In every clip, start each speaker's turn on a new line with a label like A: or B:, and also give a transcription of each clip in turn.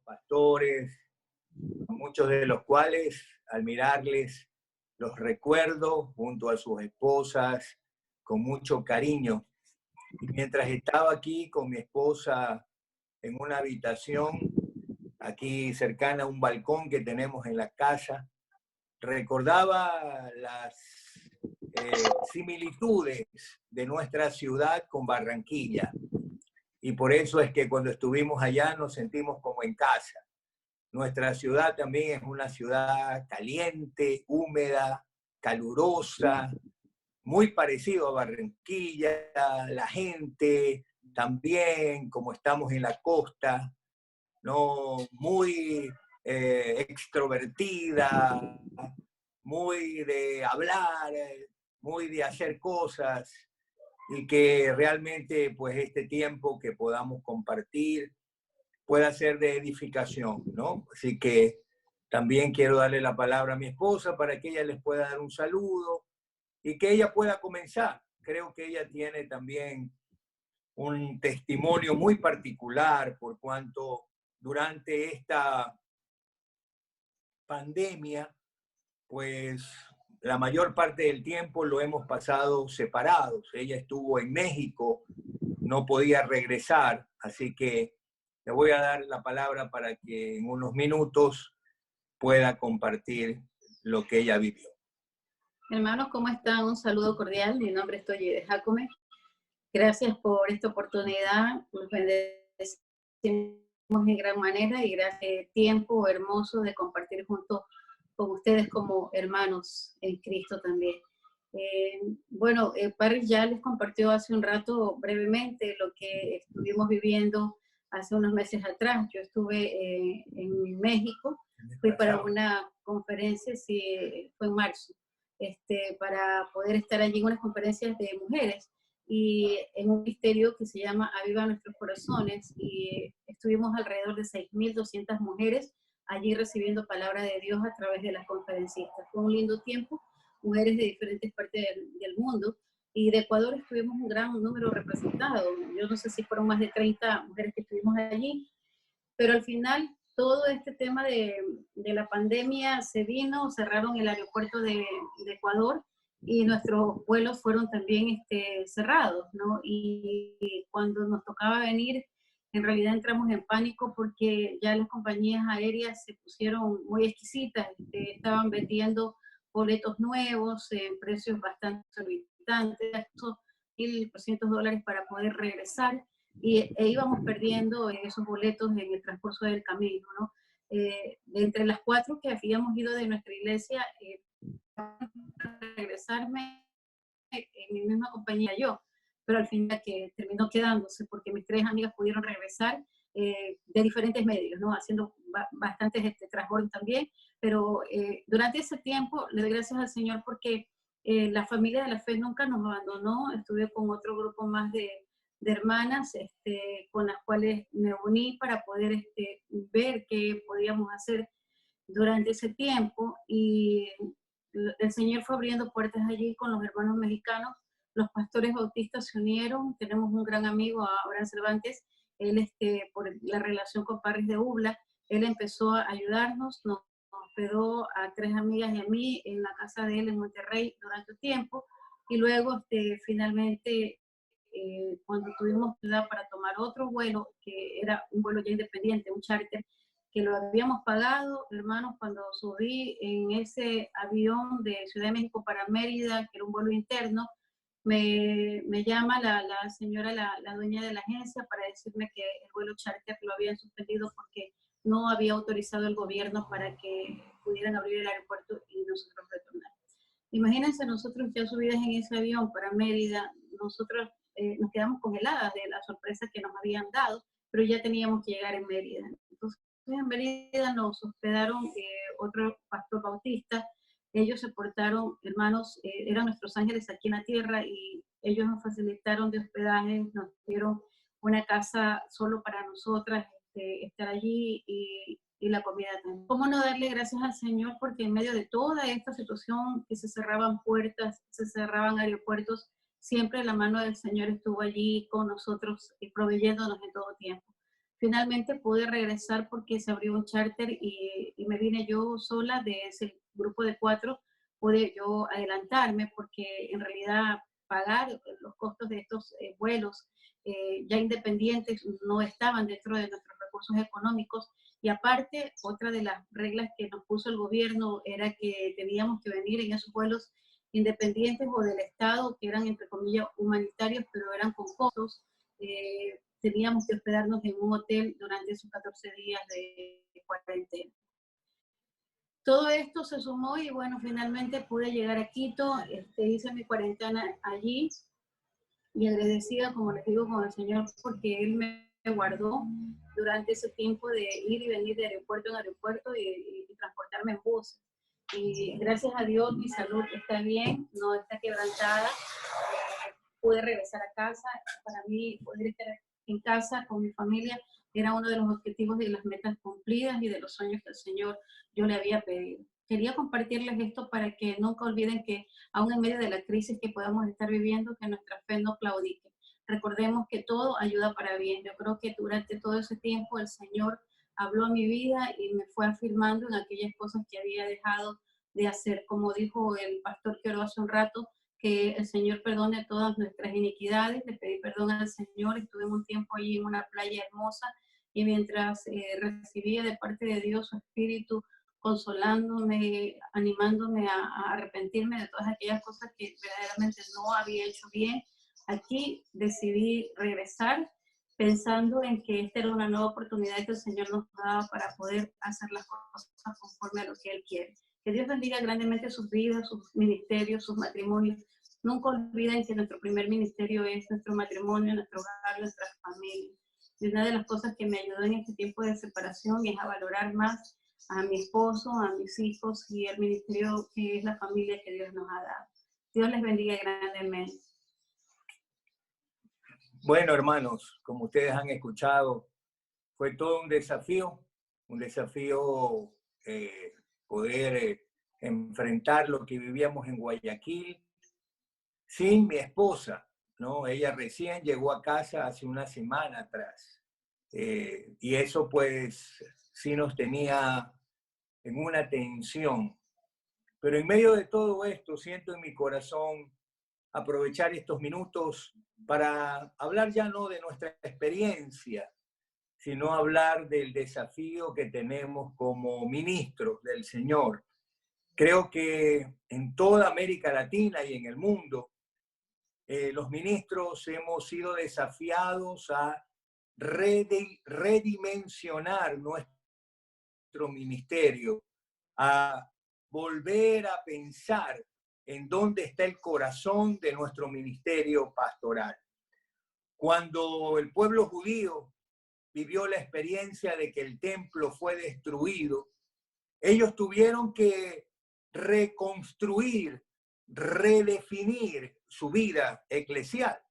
A: pastores, muchos de los cuales al mirarles los recuerdo junto a sus esposas con mucho cariño. Y mientras estaba aquí con mi esposa en una habitación, aquí cercana a un balcón que tenemos en la casa, recordaba las similitudes de nuestra ciudad con Barranquilla. Y por eso es que cuando estuvimos allá nos sentimos como en casa. Nuestra ciudad también es una ciudad caliente, húmeda, calurosa, muy parecido a Barranquilla, la gente también, como estamos en la costa, ¿no? Muy extrovertida, muy de hablar, muy de hacer cosas, y que realmente pues este tiempo que podamos compartir pueda ser de edificación, ¿no? Así que también quiero darle la palabra a mi esposa para que ella les pueda dar un saludo y que ella pueda comenzar. Creo que ella tiene también un testimonio muy particular por cuanto durante esta pandemia, pues la mayor parte del tiempo lo hemos pasado separados. Ella estuvo en México, no podía regresar, así que le voy a dar la palabra para que en unos minutos pueda compartir lo que ella vivió.
B: Hermanos, ¿cómo están? Un saludo cordial. Mi nombre es Toyi de Jacome. Gracias por esta oportunidad. Nos bendecimos en gran manera y gracias por el tiempo hermoso de compartir junto con ustedes como hermanos en Cristo también. Paris ya les compartió hace un rato brevemente lo que estuvimos viviendo hace unos meses atrás. Yo estuve en México, fui para una conferencia, sí, fue en marzo, para poder estar allí en unas conferencias de mujeres y en un ministerio que se llama Aviva Nuestros Corazones, y estuvimos alrededor de 6.200 mujeres allí recibiendo palabra de Dios a través de las conferencistas. Fue un lindo tiempo, mujeres de diferentes partes del mundo, y de Ecuador estuvimos un gran número representado. Yo no sé si fueron más de 30 mujeres que estuvimos allí, pero al final todo este tema de la pandemia se vino, cerraron el aeropuerto de Ecuador y nuestros vuelos fueron también cerrados, ¿no? Y cuando nos tocaba venir, en realidad entramos en pánico porque ya las compañías aéreas se pusieron muy exquisitas, estaban vendiendo boletos nuevos en precios bastante exorbitantes, $1.200 para poder regresar, e íbamos perdiendo esos boletos en el transcurso del camino, ¿no? Entre las 4 que habíamos ido de nuestra iglesia, regresarme en mi misma compañía yo, pero al final que terminó quedándose porque mis 3 amigas pudieron regresar de diferentes medios, ¿no? Haciendo bastantes transbordos también, pero durante ese tiempo le doy gracias al Señor porque la familia de la fe nunca nos abandonó. Estuve con otro grupo más de hermanas con las cuales me uní para poder ver qué podíamos hacer durante ese tiempo, y el Señor fue abriendo puertas allí con los hermanos mexicanos. Los pastores bautistas se unieron. Tenemos un gran amigo, Abraham Cervantes. Él, por la relación con Parris de Ubla, él empezó a ayudarnos, nos hospedó a 3 amigas y a mí en la casa de él en Monterrey durante un tiempo, y luego finalmente cuando tuvimos ciudad para tomar otro vuelo, que era un vuelo ya independiente, un charter, que lo habíamos pagado, hermanos, cuando subí en ese avión de Ciudad de México para Mérida, que era un vuelo interno, me llama la señora, la dueña de la agencia, para decirme que el vuelo charter lo habían suspendido porque no había autorizado el gobierno para que pudieran abrir el aeropuerto y nosotros retornar. Imagínense, nosotros ya subidas en ese avión para Mérida, nosotros nos quedamos congeladas de la sorpresa que nos habían dado, pero ya teníamos que llegar en Mérida. Entonces, en Mérida nos hospedaron otro pastor bautista. Ellos se portaron, hermanos, eran nuestros ángeles aquí en la tierra, y ellos nos facilitaron de hospedaje, nos dieron una casa solo para nosotras, estar allí, y la comida también. ¿Cómo no darle gracias al Señor? Porque en medio de toda esta situación, que se cerraban puertas, se cerraban aeropuertos, siempre la mano del Señor estuvo allí con nosotros y proveyéndonos en todo tiempo. Finalmente pude regresar porque se abrió un charter y me vine yo sola de ese grupo de 4. Pude yo adelantarme porque en realidad pagar los costos de estos vuelos ya independientes no estaban dentro de nuestros recursos económicos. Y aparte, otra de las reglas que nos puso el gobierno era que teníamos que venir en esos vuelos independientes o del Estado, que eran entre comillas humanitarios, pero eran con costos. Teníamos que hospedarnos en un hotel durante esos 14 días de cuarentena. Todo esto se sumó y bueno, finalmente pude llegar a Quito, hice mi cuarentena allí y agradecida, como les digo, con el Señor porque Él me guardó durante ese tiempo de ir y venir de aeropuerto en aeropuerto y transportarme en bus. Y gracias a Dios mi salud está bien, no está quebrantada. Pude regresar a casa. Para mí, poder estar en casa con mi familia era uno de los objetivos y de las metas cumplidas y de los sueños que el Señor yo le había pedido. Quería compartirles esto para que nunca olviden que aún en medio de la crisis que podamos estar viviendo, que nuestra fe no claudique. Recordemos que todo ayuda para bien. Yo creo que durante todo ese tiempo el Señor habló a mi vida y me fue afirmando en aquellas cosas que había dejado de hacer. Como dijo el pastor que oró hace un rato, que el Señor perdone todas nuestras iniquidades. Le pedí perdón al Señor, estuve un tiempo allí en una playa hermosa y mientras recibía de parte de Dios su Espíritu, consolándome, animándome a arrepentirme de todas aquellas cosas que verdaderamente no había hecho bien, aquí decidí regresar pensando en que esta era una nueva oportunidad que el Señor nos daba para poder hacer las cosas conforme a lo que Él quiere. Que Dios bendiga grandemente sus vidas, sus ministerios, sus matrimonios. Nunca olviden que nuestro primer ministerio es nuestro matrimonio, nuestro hogar, nuestra familia. Y una de las cosas que me ayudó en este tiempo de separación es a valorar más a mi esposo, a mis hijos y el ministerio que es la familia que Dios nos ha dado. Dios les bendiga grandemente.
A: Bueno, hermanos, como ustedes han escuchado, fue todo un desafío poder enfrentar lo que vivíamos en Guayaquil sin mi esposa, ¿no? Ella recién llegó a casa hace una semana atrás. Y eso pues sí nos tenía en una tensión. Pero en medio de todo esto, siento en mi corazón aprovechar estos minutos para hablar ya no de nuestra experiencia, sino hablar del desafío que tenemos como ministros del Señor. Creo que en toda América Latina y en el mundo, los ministros hemos sido desafiados a redimensionar nuestro ministerio, a volver a pensar en dónde está el corazón de nuestro ministerio pastoral. Cuando el pueblo judío vivió la experiencia de que el templo fue destruido, ellos tuvieron que reconstruir, redefinir su vida eclesial,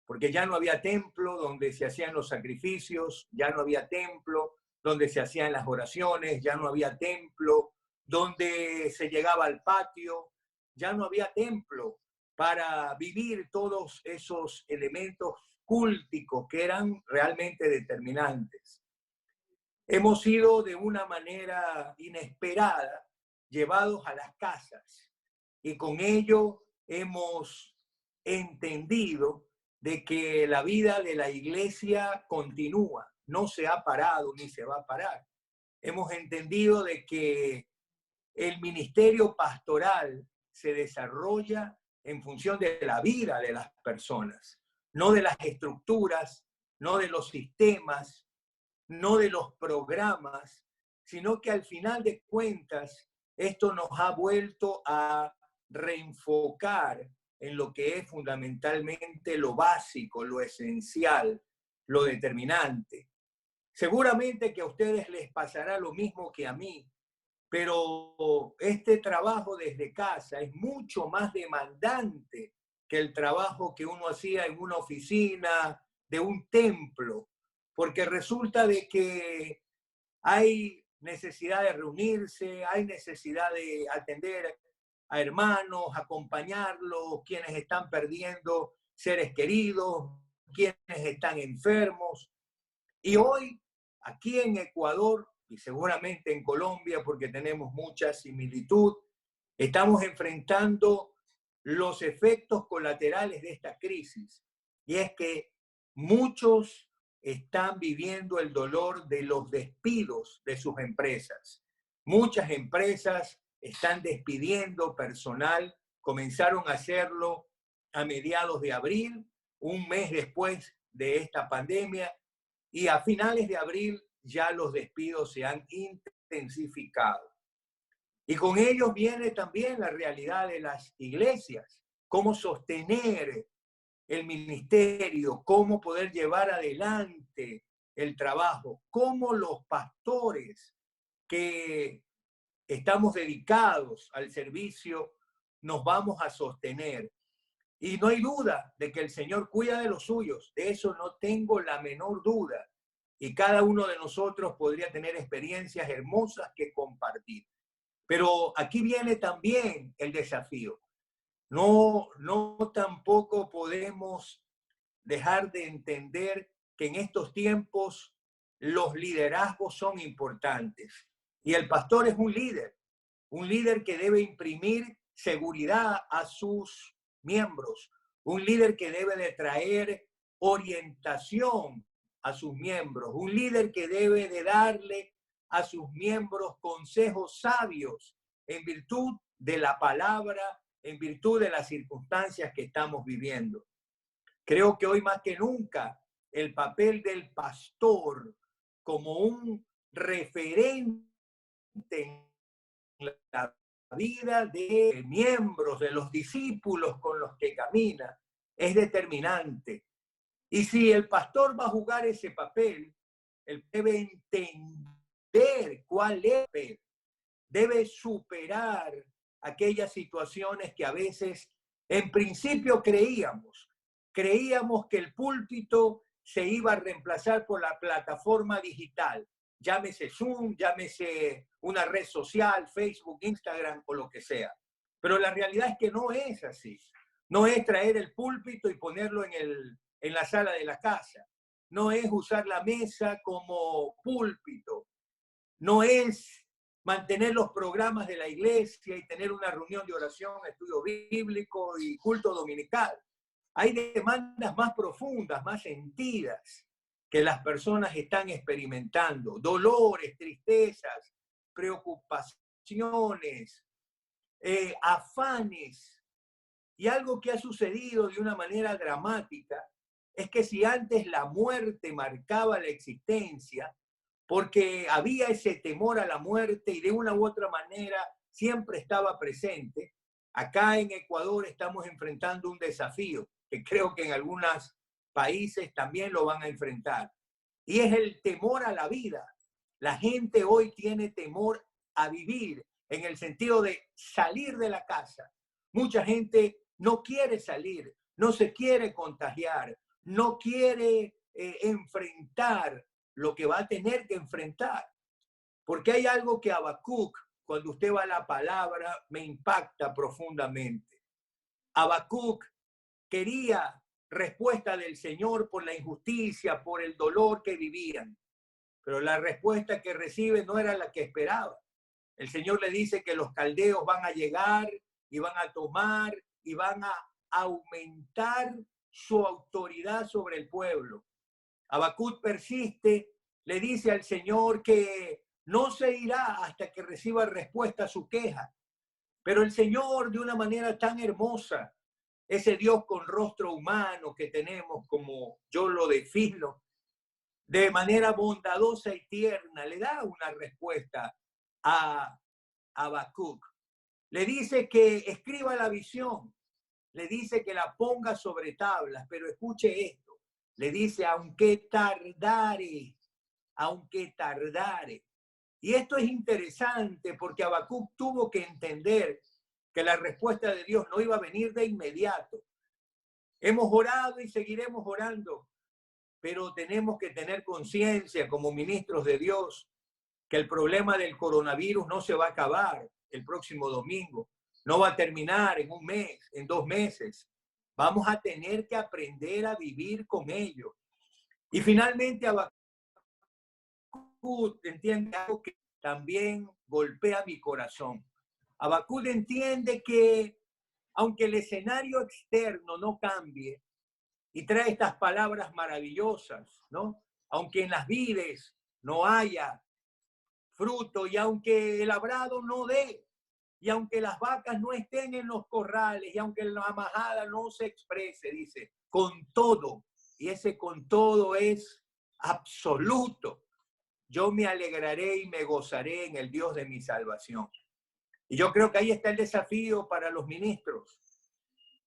A: porque ya no había templo donde se hacían los sacrificios, ya no había templo donde se hacían las oraciones, ya no había templo donde se llegaba al patio, ya no había templo para vivir todos esos elementos cúlticos que eran realmente determinantes. Hemos sido de una manera inesperada llevados a las casas y con ello hemos entendido de que la vida de la iglesia continúa, no se ha parado ni se va a parar. Hemos entendido de que el ministerio pastoral se desarrolla en función de la vida de las personas, no de las estructuras, no de los sistemas, no de los programas, sino que al final de cuentas esto nos ha vuelto a reenfocar en lo que es fundamentalmente lo básico, lo esencial, lo determinante. Seguramente que a ustedes les pasará lo mismo que a mí, pero este trabajo desde casa es mucho más demandante que el trabajo que uno hacía en una oficina, de un templo, porque resulta de que hay necesidad de reunirse, hay necesidad de atender a hermanos, acompañarlos, quienes están perdiendo seres queridos, quienes están enfermos. Y hoy aquí en Ecuador y seguramente en Colombia, porque tenemos mucha similitud, estamos enfrentando los efectos colaterales de esta crisis. Y es que muchos están viviendo el dolor de los despidos de sus empresas. Muchas empresas están despidiendo personal, comenzaron a hacerlo a mediados de abril, un mes después de esta pandemia, y a finales de abril ya los despidos se han intensificado. Y con ellos viene también la realidad de las iglesias, cómo sostener el ministerio, cómo poder llevar adelante el trabajo, cómo los pastores que estamos dedicados al servicio nos vamos a sostener. Y no hay duda de que el Señor cuida de los suyos, de eso no tengo la menor duda. Y cada uno de nosotros podría tener experiencias hermosas que compartir. Pero aquí viene también el desafío. No tampoco podemos dejar de entender que en estos tiempos los liderazgos son importantes. Y el pastor es un líder que debe imprimir seguridad a sus miembros, un líder que debe de traer orientación a sus miembros, un líder que debe de darle a sus miembros consejos sabios en virtud de la palabra, en virtud de las circunstancias que estamos viviendo. Creo que hoy más que nunca el papel del pastor como un referente en la vida de miembros, de los discípulos con los que camina, es determinante. Y si el pastor va a jugar ese papel, él debe entender cuál es el papel, debe superar aquellas situaciones que a veces en principio creíamos que el púlpito se iba a reemplazar por la plataforma digital, llámese Zoom, llámese una red social, Facebook, Instagram o lo que sea. Pero la realidad es que no es así. No es traer el púlpito y ponerlo en la sala de la casa. No es usar la mesa como púlpito. No es mantener los programas de la iglesia y tener una reunión de oración, estudio bíblico y culto dominical. Hay demandas más profundas, más sentidas que las personas están experimentando. Dolores, tristezas, preocupaciones, afanes. Y algo que ha sucedido de una manera dramática es que si antes la muerte marcaba la existencia, porque había ese temor a la muerte y de una u otra manera siempre estaba presente, acá en Ecuador estamos enfrentando un desafío que creo que en algunos países también lo van a enfrentar. Y es el temor a la vida. La gente hoy tiene temor a vivir en el sentido de salir de la casa. Mucha gente no quiere salir, no se quiere contagiar, no quiere enfrentar lo que va a tener que enfrentar. Porque hay algo que Habacuc, cuando usted va a la palabra, me impacta profundamente. Habacuc quería respuesta del Señor por la injusticia, por el dolor que vivían. Pero la respuesta que recibe no era la que esperaba. El Señor le dice que los caldeos van a llegar y van a tomar y van a aumentar su autoridad sobre el pueblo. Habacuc persiste, le dice al Señor que no se irá hasta que reciba respuesta a su queja. Pero el Señor, de una manera tan hermosa, ese Dios con rostro humano que tenemos, como yo lo defino, de manera bondadosa y tierna, le da una respuesta a Habacuc. Le dice que escriba la visión, le dice que la ponga sobre tablas, pero escuche esto, le dice, aunque tardare. Y esto es interesante porque Habacuc tuvo que entender que la respuesta de Dios no iba a venir de inmediato. Hemos orado y seguiremos orando, pero tenemos que tener conciencia como ministros de Dios que el problema del coronavirus no se va a acabar el próximo domingo, no va a terminar en un mes, en 2 meses. Vamos a tener que aprender a vivir con ello. Y finalmente Habacuc Habacuc entiende algo que también golpea mi corazón. Habacuc entiende que aunque el escenario externo no cambie, y trae estas palabras maravillosas, ¿no? Aunque en las vides no haya fruto, y aunque el labrado no dé, y aunque las vacas no estén en los corrales, y aunque la majada no se exprese, dice, con todo, y ese con todo es absoluto, yo me alegraré y me gozaré en el Dios de mi salvación. Y yo creo que ahí está el desafío para los ministros,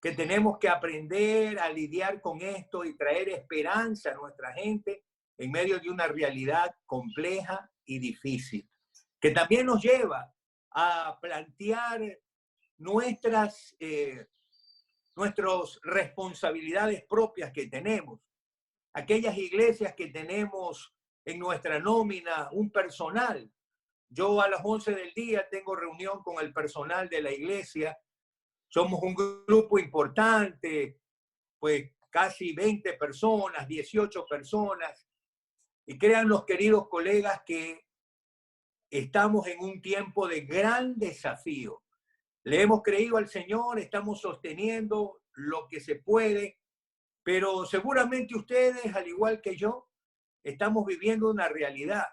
A: que tenemos que aprender a lidiar con esto y traer esperanza a nuestra gente en medio de una realidad compleja y difícil, que también nos lleva a plantear nuestras responsabilidades propias que tenemos. Aquellas iglesias que tenemos en nuestra nómina un personal. Yo a las 11 del día tengo reunión con el personal de la iglesia. Somos un grupo importante, pues casi 20 personas, 18 personas. Y crean los queridos colegas que estamos en un tiempo de gran desafío. Le hemos creído al Señor, estamos sosteniendo lo que se puede, pero seguramente ustedes, al igual que yo, estamos viviendo una realidad.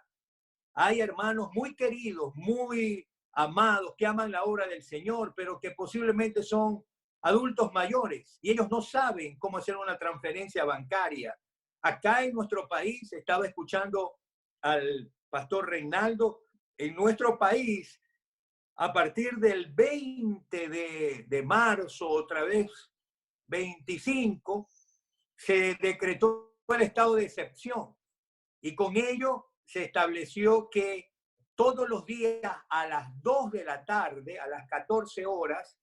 A: Hay hermanos muy queridos, muy amados, que aman la obra del Señor, pero que posiblemente son adultos mayores y ellos no saben cómo hacer una transferencia bancaria. Acá en nuestro país, estaba escuchando al pastor Reinaldo, en nuestro país, a partir del 20 de marzo, otra vez 25, se decretó el estado de excepción y con ello se estableció que todos los días a las 2 de la tarde, a las 14 horas,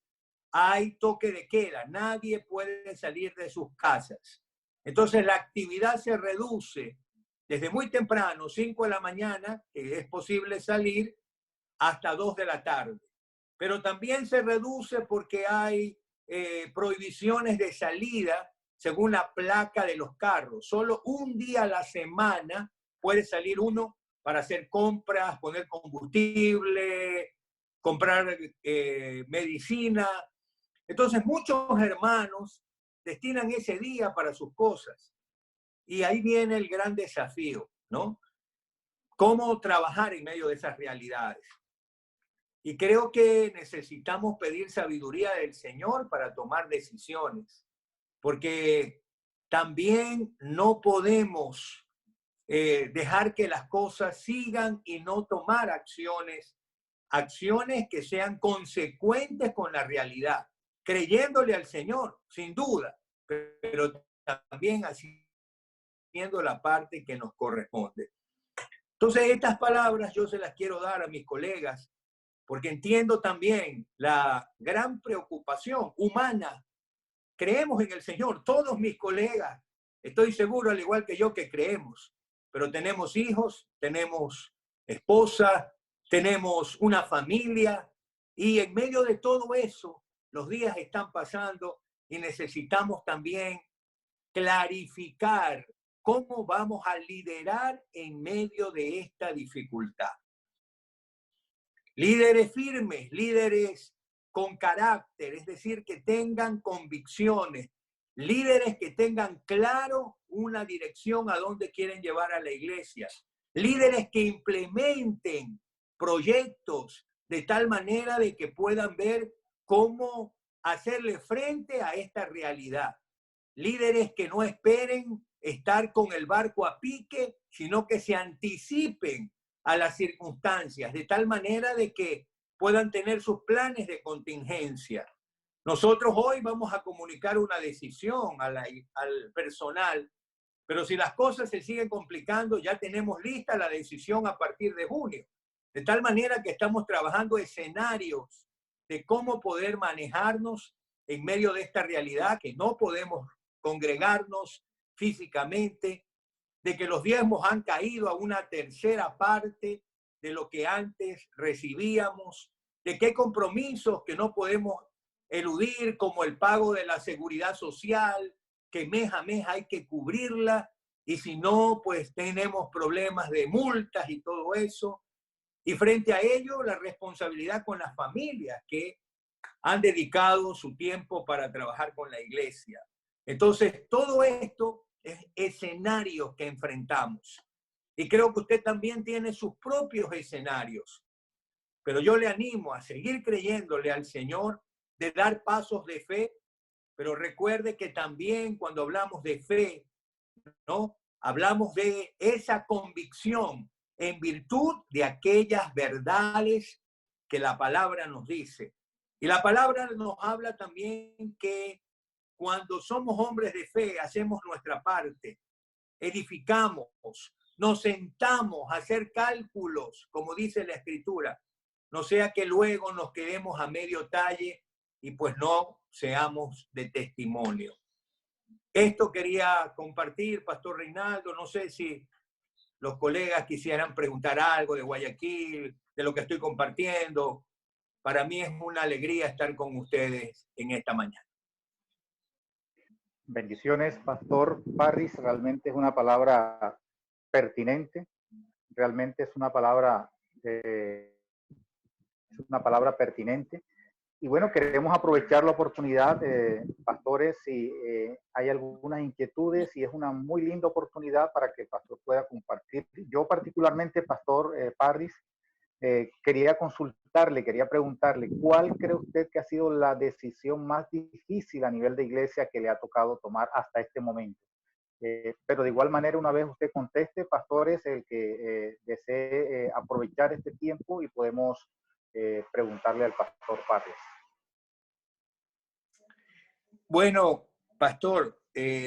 A: hay toque de queda. Nadie puede salir de sus casas. Entonces la actividad se reduce desde muy temprano, 5 de la mañana, que es posible salir, hasta 2 de la tarde. Pero también se reduce porque hay prohibiciones de salida según la placa de los carros. Solo un día a la semana puede salir uno para hacer compras, poner combustible, comprar medicina. Entonces muchos hermanos destinan ese día para sus cosas. Y ahí viene el gran desafío, ¿no? ¿Cómo trabajar en medio de esas realidades? Y creo que necesitamos pedir sabiduría del Señor para tomar decisiones, porque también no podemos dejar que las cosas sigan y no tomar acciones que sean consecuentes con la realidad, creyéndole al Señor, sin duda, pero también haciendo la parte que nos corresponde. Entonces, estas palabras yo se las quiero dar a mis colegas, porque entiendo también la gran preocupación humana. Creemos en el Señor, todos mis colegas, estoy seguro, al igual que yo, que creemos, pero tenemos hijos, tenemos esposa, tenemos una familia, y en medio de todo eso, los días están pasando y necesitamos también clarificar cómo vamos a liderar en medio de esta dificultad. Líderes firmes, líderes con carácter, es decir, que tengan convicciones, líderes que tengan claro una dirección a dónde quieren llevar a la iglesia, líderes que implementen proyectos de tal manera de que puedan ver cómo hacerle frente a esta realidad. Líderes que no esperen estar con el barco a pique, sino que se anticipen a las circunstancias, de tal manera de que puedan tener sus planes de contingencia. Nosotros hoy vamos a comunicar una decisión al personal, pero si las cosas se siguen complicando, ya tenemos lista la decisión a partir de junio. De tal manera que estamos trabajando escenarios de cómo poder manejarnos en medio de esta realidad, que no podemos congregarnos físicamente, de que los diezmos han caído a una tercera parte de lo que antes recibíamos, de que hay compromisos que no podemos eludir, como el pago de la seguridad social, que mes a mes hay que cubrirla, y si no, pues tenemos problemas de multas y todo eso. Y frente a ello, la responsabilidad con las familias que han dedicado su tiempo para trabajar con la iglesia. Entonces, todo esto es escenarios que enfrentamos. Y creo que usted también tiene sus propios escenarios. Pero yo le animo a seguir creyéndole al Señor, de dar pasos de fe, pero recuerde que también cuando hablamos de fe, ¿no? Hablamos de esa convicción en virtud de aquellas verdades que la palabra nos dice. Y la palabra nos habla también que cuando somos hombres de fe, hacemos nuestra parte, edificamos, nos sentamos a hacer cálculos, como dice la Escritura, no sea que luego nos quedemos a medio talle y pues no seamos de testimonio. Esto quería compartir, Pastor Reinaldo. No sé si los colegas quisieran preguntar algo de Guayaquil, de lo que estoy compartiendo. Para mí es una alegría estar con ustedes en esta mañana.
C: Bendiciones, Pastor Parris. Realmente es una palabra pertinente. Realmente es una palabra pertinente. Y bueno, queremos aprovechar la oportunidad, pastores, si hay algunas inquietudes, y es una muy linda oportunidad para que el pastor pueda compartir. Yo particularmente, Pastor Parris, quería consultarle, quería preguntarle, ¿cuál cree usted que ha sido la decisión más difícil a nivel de iglesia que le ha tocado tomar hasta este momento? Pero de igual manera, una vez usted conteste, pastores, el que desee aprovechar este tiempo y podemos preguntarle al pastor Parris.
A: Bueno, pastor,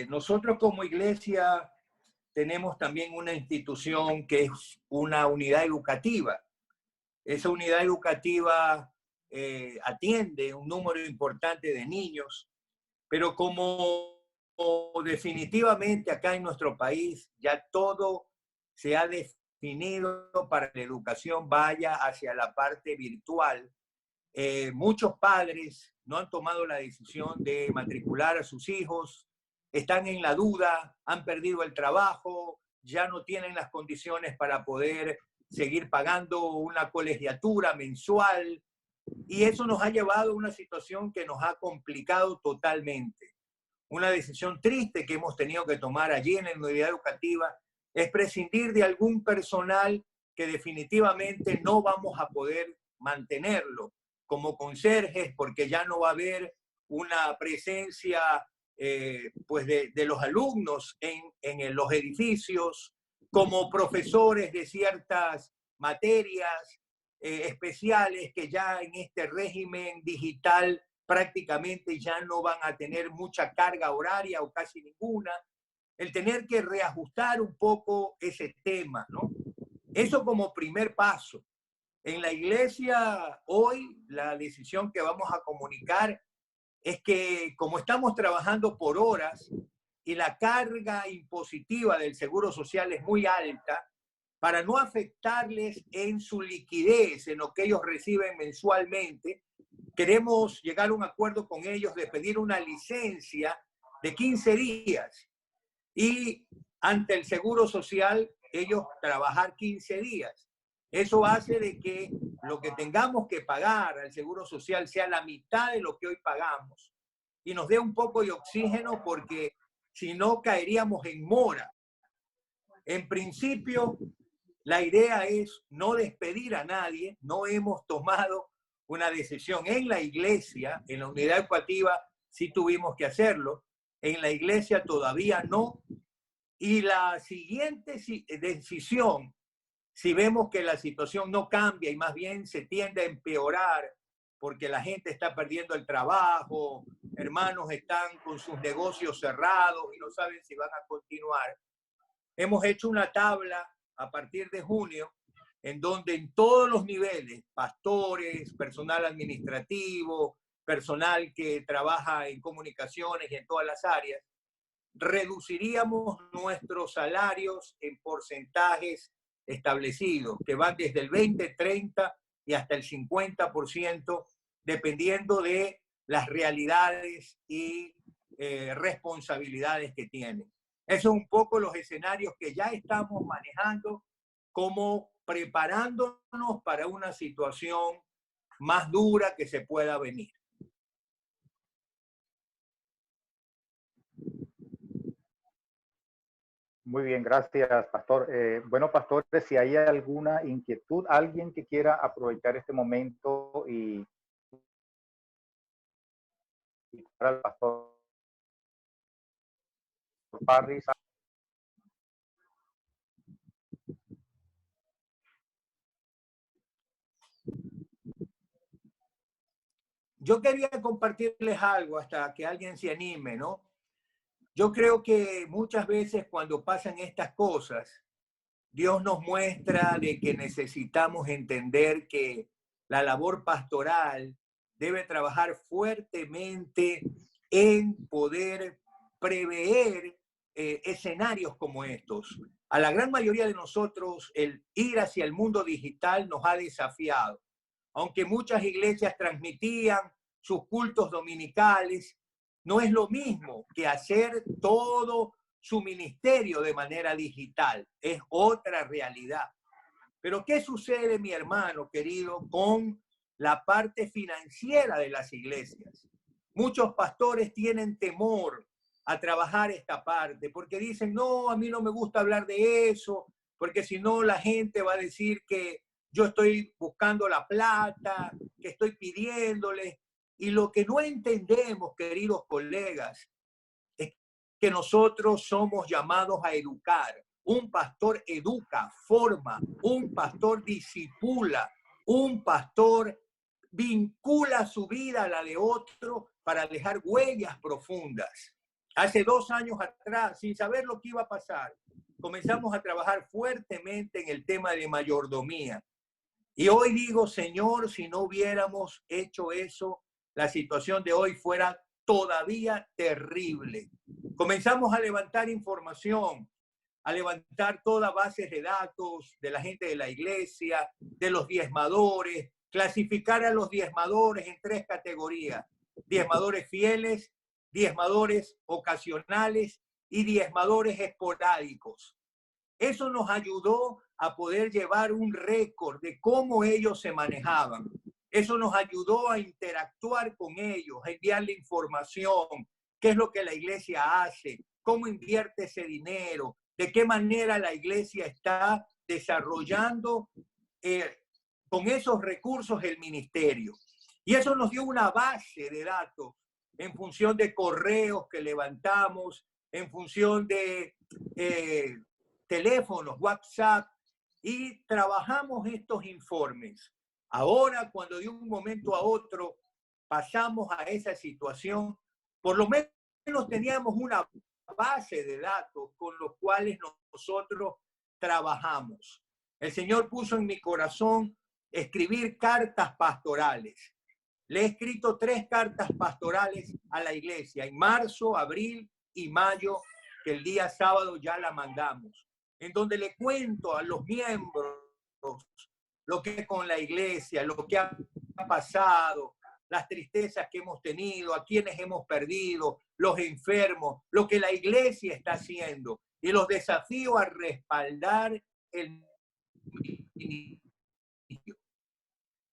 A: nosotros como iglesia tenemos también una institución que es una unidad educativa. Esa unidad educativa atiende un número importante de niños, pero como definitivamente acá en nuestro país ya todo se ha definido para que la educación vaya hacia la parte virtual, muchos padres no han tomado la decisión de matricular a sus hijos, están en la duda, han perdido el trabajo, ya no tienen las condiciones para poder seguir pagando una colegiatura mensual, y eso nos ha llevado a una situación que nos ha complicado totalmente. Una decisión triste que hemos tenido que tomar allí en la unidad educativa es prescindir de algún personal que definitivamente no vamos a poder mantenerlo como conserjes, porque ya no va a haber una presencia pues de los alumnos en los edificios, como profesores de ciertas materias especiales que ya en este régimen digital prácticamente ya no van a tener mucha carga horaria o casi ninguna. El tener que reajustar un poco ese tema, ¿no? Eso como primer paso. En la iglesia hoy la decisión que vamos a comunicar es que como estamos trabajando por horas y la carga impositiva del Seguro Social es muy alta, para no afectarles en su liquidez, en lo que ellos reciben mensualmente, queremos llegar a un acuerdo con ellos de pedir una licencia de 15 días y ante el Seguro Social ellos trabajar 15 días. Eso hace de que lo que tengamos que pagar al Seguro Social sea la mitad de lo que hoy pagamos y nos dé un poco de oxígeno, porque si no caeríamos en mora. En principio, la idea es no despedir a nadie, no hemos tomado una decisión en la iglesia, en la unidad educativa sí tuvimos que hacerlo, en la iglesia todavía no. Y la siguiente decisión, si vemos que la situación no cambia y más bien se tiende a empeorar porque la gente está perdiendo el trabajo, hermanos están con sus negocios cerrados y no saben si van a continuar, hemos hecho una tabla a partir de junio en donde en todos los niveles, pastores, personal administrativo, personal que trabaja en comunicaciones y en todas las áreas, reduciríamos nuestros salarios en porcentajes establecidos, que van desde el 20, 30 y hasta el 50%, dependiendo de las realidades y responsabilidades que tienen. Esos son un poco los escenarios que ya estamos manejando, como preparándonos para una situación más dura que se pueda venir.
C: Muy bien, gracias, pastor. Bueno, pastores, si hay alguna inquietud, alguien que quiera aprovechar este momento y para el pastor Parris.
A: Yo quería compartirles algo hasta que alguien se anime, ¿no? Yo creo que muchas veces cuando pasan estas cosas, Dios nos muestra de que necesitamos entender que la labor pastoral debe trabajar fuertemente en poder prever escenarios como estos. A la gran mayoría de nosotros, el ir hacia el mundo digital nos ha desafiado. Aunque muchas iglesias transmitían sus cultos dominicales, no es lo mismo que hacer todo su ministerio de manera digital. Es otra realidad. Pero ¿qué sucede, mi hermano querido, con la parte financiera de las iglesias? Muchos pastores tienen temor a trabajar esta parte porque dicen, no, a mí no me gusta hablar de eso, porque si no la gente va a decir que yo estoy buscando la plata, que estoy pidiéndole. Y lo que no entendemos, queridos colegas, es que nosotros somos llamados a educar. Un pastor educa, forma, un pastor discipula, un pastor vincula su vida a la de otro para dejar huellas profundas. Hace 2 años atrás, sin saber lo que iba a pasar, comenzamos a trabajar fuertemente en el tema de mayordomía. Y hoy digo, Señor, si no hubiéramos hecho eso, la situación de hoy fuera todavía terrible. Comenzamos a levantar información, a levantar todas bases de datos de la gente de la iglesia, de los diezmadores, clasificar a los diezmadores en 3 categorías: diezmadores fieles, diezmadores ocasionales y diezmadores esporádicos. Eso nos ayudó a poder llevar un récord de cómo ellos se manejaban. Eso nos ayudó a interactuar con ellos, a enviarle información, qué es lo que la iglesia hace, cómo invierte ese dinero, de qué manera la iglesia está desarrollando con esos recursos el ministerio. Y eso nos dio una base de datos en función de correos que levantamos, en función de teléfonos, WhatsApp, y trabajamos estos informes. Ahora, cuando de un momento a otro pasamos a esa situación, por lo menos teníamos una base de datos con los cuales nosotros trabajamos. El Señor puso en mi corazón escribir cartas pastorales. Le he escrito 3 cartas pastorales a la iglesia en marzo, abril y mayo, que el día sábado ya la mandamos, en donde le cuento a los miembros lo que es con la iglesia, lo que ha pasado, las tristezas que hemos tenido, a quienes hemos perdido, los enfermos, lo que la iglesia está haciendo y los desafíos a respaldar el ministerio.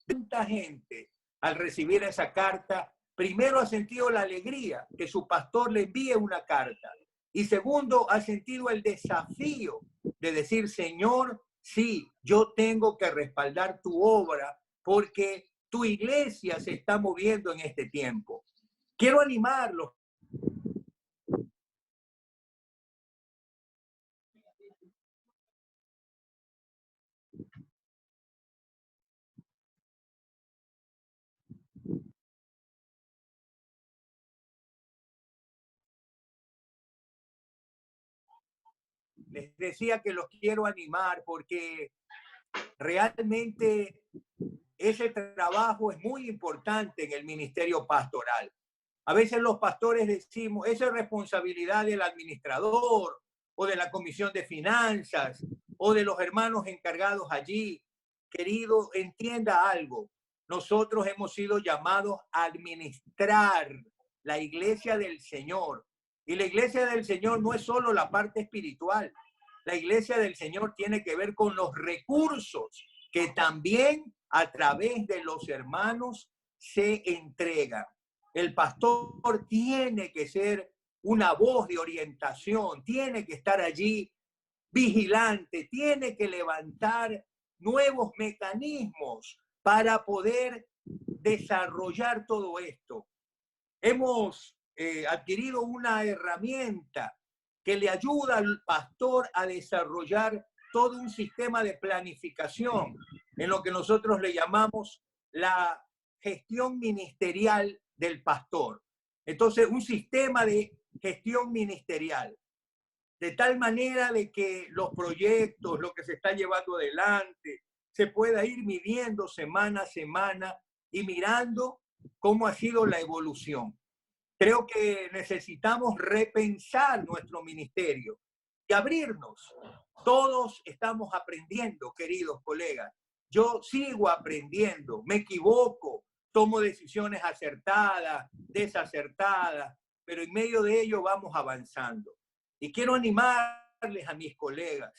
A: Tanta gente al recibir esa carta, primero ha sentido la alegría que su pastor le envíe una carta y segundo ha sentido el desafío de decir, Señor, sí, yo tengo que respaldar tu obra porque tu iglesia se está moviendo en este tiempo. Quiero animarlos. Les decía que los quiero animar porque realmente ese trabajo es muy importante en el ministerio pastoral. A veces los pastores decimos, esa es responsabilidad del administrador o de la comisión de finanzas o de los hermanos encargados allí. Querido, entienda algo. Nosotros hemos sido llamados a administrar la iglesia del Señor. Y la iglesia del Señor no es solo la parte espiritual. La iglesia del Señor tiene que ver con los recursos que también a través de los hermanos se entregan. El pastor tiene que ser una voz de orientación, tiene que estar allí vigilante, tiene que levantar nuevos mecanismos para poder desarrollar todo esto. Hemos adquirido una herramienta que le ayuda al pastor a desarrollar todo un sistema de planificación en lo que nosotros le llamamos la gestión ministerial del pastor. Entonces, un sistema de gestión ministerial, de tal manera de que los proyectos, lo que se está llevando adelante, se pueda ir midiendo semana a semana y mirando cómo ha sido la evolución. Creo que necesitamos repensar nuestro ministerio y abrirnos. Todos estamos aprendiendo, queridos colegas. Yo sigo aprendiendo, me equivoco, tomo decisiones acertadas, desacertadas, pero en medio de ello vamos avanzando. Y quiero animarles a mis colegas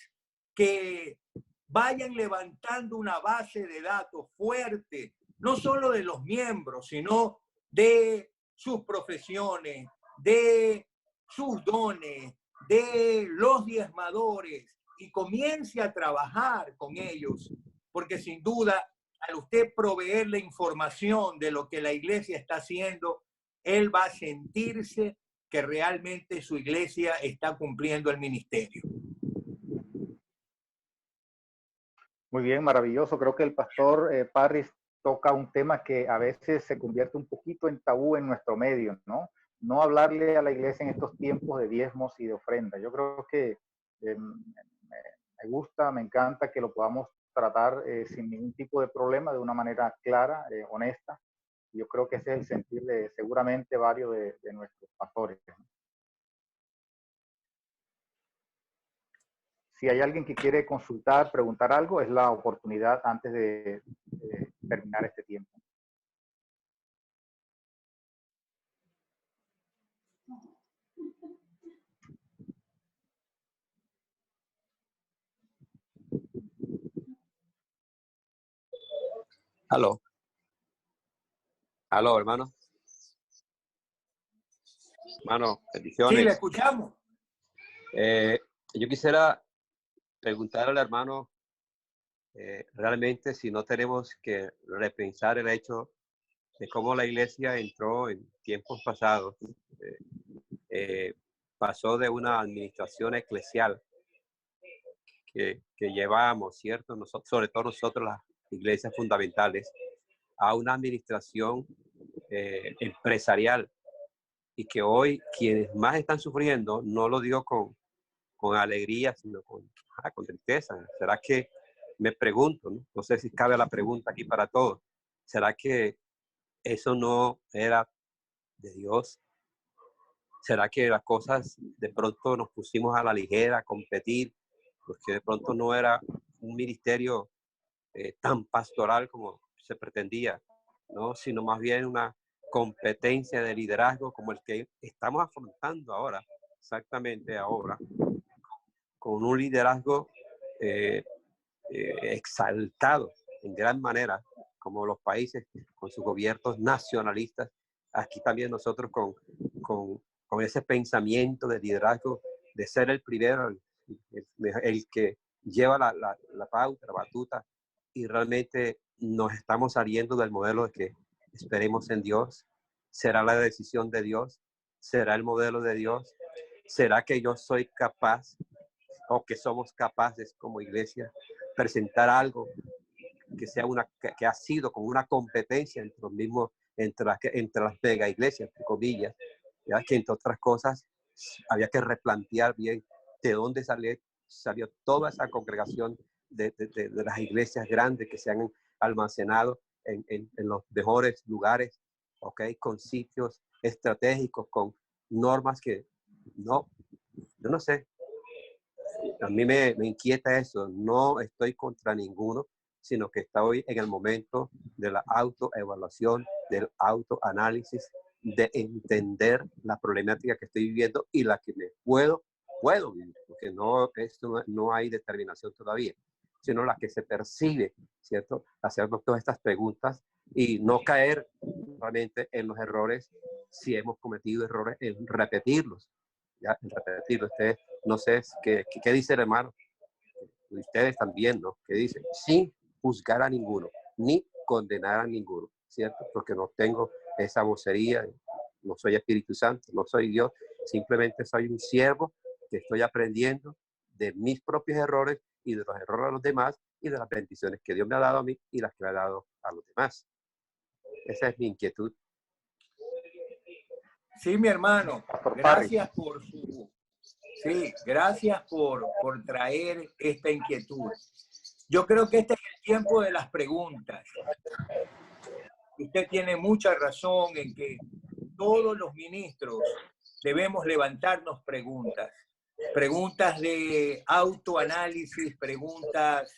A: que vayan levantando una base de datos fuerte, no solo de los miembros, sino de sus profesiones, de sus dones, de los diezmadores, y comience a trabajar con ellos, porque sin duda, al usted proveerle información de lo que la iglesia está haciendo, él va a sentirse que realmente su iglesia está cumpliendo el ministerio.
C: Muy bien, maravilloso. Creo que el pastor Parris toca un tema que a veces se convierte un poquito en tabú en nuestro medio, ¿no? No hablarle a la iglesia en estos tiempos de diezmos y de ofrenda. Yo creo que me gusta, me encanta que lo podamos tratar sin ningún tipo de problema, de una manera clara, honesta. Yo creo que ese es el sentir de seguramente varios de nuestros pastores, ¿no? Si hay alguien que quiere consultar, preguntar algo, es la oportunidad antes de terminar este tiempo.
D: Aló. Aló, hermano. Hermano, bendiciones.
A: Sí, le escuchamos.
D: Yo quisiera preguntar al hermano realmente si no tenemos que repensar el hecho de cómo la iglesia entró en tiempos pasados. Pasó de una administración eclesial que llevábamos, ¿cierto? Nosotros, sobre todo nosotros, las iglesias fundamentales, a una administración empresarial, y que hoy quienes más están sufriendo, no lo digo con alegría, sino con tristeza. ¿Será que, me pregunto, no sé si cabe la pregunta aquí para todos, será que eso no era de Dios? ¿Será que las cosas de pronto nos pusimos a la ligera a competir, porque de pronto no era un ministerio tan pastoral como se pretendía, ¿no? Sino más bien una competencia de liderazgo como el que estamos afrontando ahora, exactamente ahora, con un liderazgo exaltado en gran manera, como los países con sus gobiernos nacionalistas. Aquí también nosotros con ese pensamiento de liderazgo, de ser el primero, el que lleva la pauta, la batuta, y realmente nos estamos saliendo del modelo de que esperemos en Dios. ¿Será la decisión de Dios? ¿Será el modelo de Dios? ¿Será que yo soy capaz, o que somos capaces como iglesia, presentar algo que sea que ha sido como una competencia entre los mismos, entre las mega iglesias, entre comillas, ya que entre otras cosas había que replantear bien de dónde salió toda esa congregación de las iglesias grandes que se han almacenado en los mejores lugares, ¿okay? Con sitios estratégicos, con normas que yo no sé. A mí me inquieta eso. No estoy contra ninguno, sino que estoy en el momento de la autoevaluación, del autoanálisis, de entender la problemática que estoy viviendo y la que me puedo vivir, porque no hay determinación todavía, sino la que se percibe, ¿cierto? Hacernos todas estas preguntas y no caer realmente en los errores, si hemos cometido errores, en repetirlos, ¿ya? En repetirlos. Ustedes, no sé qué dice el hermano, ustedes también, ¿no? ¿Qué dicen? Sin juzgar a ninguno, ni condenar a ninguno, ¿cierto? Porque no tengo esa vocería, no soy Espíritu Santo, no soy Dios, simplemente soy un siervo que estoy aprendiendo de mis propios errores y de los errores de los demás y de las bendiciones que Dios me ha dado a mí y las que le ha dado a los demás. Esa es mi inquietud.
A: Sí, mi hermano,
C: Pastor
A: gracias
C: Parris.
A: por su... Sí, gracias por traer esta inquietud. Yo creo que este es el tiempo de las preguntas. Usted tiene mucha razón en que todos los ministros debemos levantarnos preguntas. Preguntas de autoanálisis, preguntas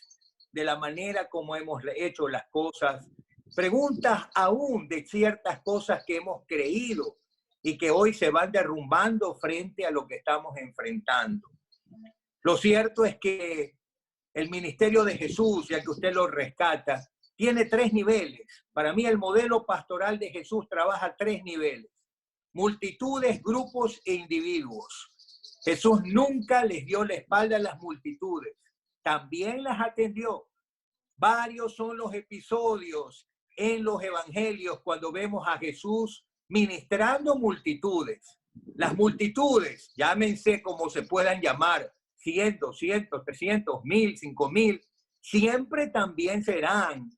A: de la manera como hemos hecho las cosas, preguntas aún de ciertas cosas que hemos creído y que hoy se van derrumbando frente a lo que estamos enfrentando. Lo cierto es que el ministerio de Jesús, ya que usted lo rescata, tiene 3 niveles. Para mí el modelo pastoral de Jesús trabaja 3 niveles. Multitudes, grupos e individuos. Jesús nunca les dio la espalda a las multitudes. También las atendió. Varios son los episodios en los evangelios cuando vemos a Jesús ministrando multitudes. Las multitudes, llámense como se puedan llamar, 100, 200, 300, 1000, 5000, siempre también serán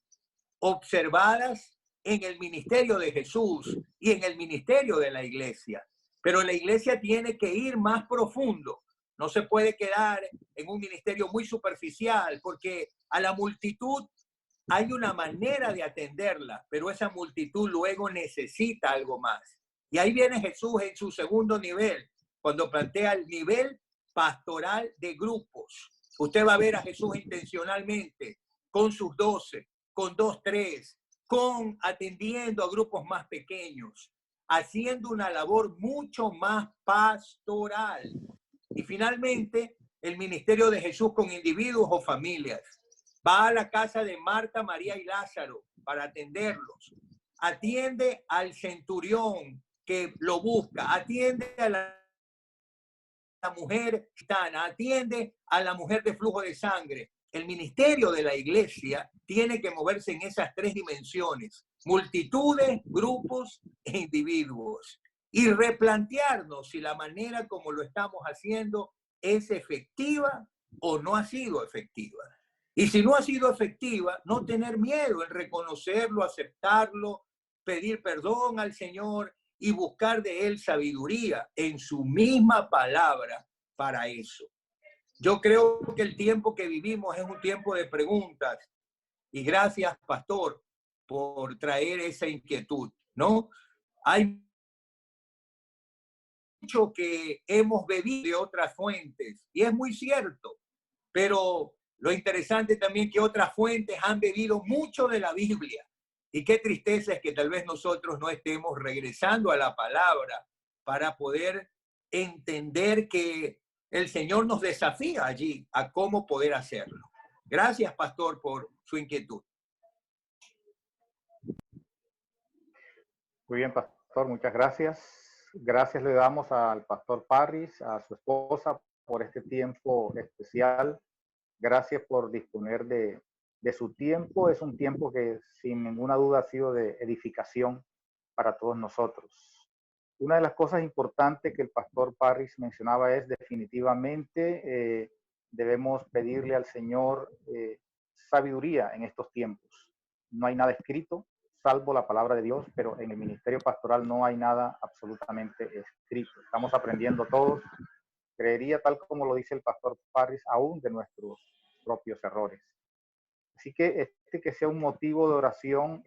A: observadas en el ministerio de Jesús y en el ministerio de la iglesia. Pero la iglesia tiene que ir más profundo. No se puede quedar en un ministerio muy superficial, porque a la multitud hay una manera de atenderla, pero esa multitud luego necesita algo más. Y ahí viene Jesús en su segundo nivel, cuando plantea el nivel pastoral de grupos. Usted va a ver a Jesús intencionalmente con sus 12, con 2, 3, con atendiendo a grupos más pequeños, haciendo una labor mucho más pastoral. Y finalmente, el ministerio de Jesús con individuos o familias. Va a la casa de Marta, María y Lázaro para atenderlos. Atiende al centurión que lo busca. Atiende a la mujer gitana. Atiende a la mujer de flujo de sangre. El ministerio de la iglesia tiene que moverse en esas 3 dimensiones. Multitudes, grupos e individuos. Y replantearnos si la manera como lo estamos haciendo es efectiva o no ha sido efectiva. Y si no ha sido efectiva, no tener miedo en reconocerlo, aceptarlo, pedir perdón al Señor y buscar de Él sabiduría en su misma palabra para eso. Yo creo que el tiempo que vivimos es un tiempo de preguntas. Y gracias, pastor, por traer esa inquietud, ¿no? Hay mucho que hemos bebido de otras fuentes, y es muy cierto, pero lo interesante también es que otras fuentes han bebido mucho de la Biblia. Y qué tristeza es que tal vez nosotros no estemos regresando a la palabra para poder entender que el Señor nos desafía allí a cómo poder hacerlo. Gracias, pastor, por su inquietud.
C: Muy bien, pastor, muchas gracias. Gracias le damos al pastor Parris, a su esposa, por este tiempo especial. Gracias por disponer de su tiempo. Es un tiempo que sin ninguna duda ha sido de edificación para todos nosotros. Una de las cosas importantes que el pastor Parris mencionaba es definitivamente debemos pedirle al Señor sabiduría en estos tiempos. No hay nada escrito, salvo la palabra de Dios, pero en el ministerio pastoral no hay nada absolutamente escrito. Estamos aprendiendo todos. Creería, tal como lo dice el pastor Parris, aún de nuestros propios errores. Así que que sea un motivo de oración,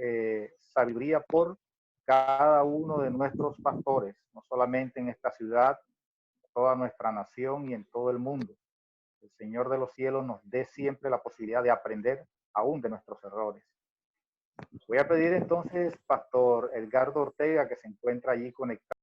C: sabiduría por cada uno de nuestros pastores, no solamente en esta ciudad, toda nuestra nación y en todo el mundo. El Señor de los cielos nos dé siempre la posibilidad de aprender aún de nuestros errores. Voy a pedir entonces, Pastor Edgardo Ortega, que se encuentra allí conectado.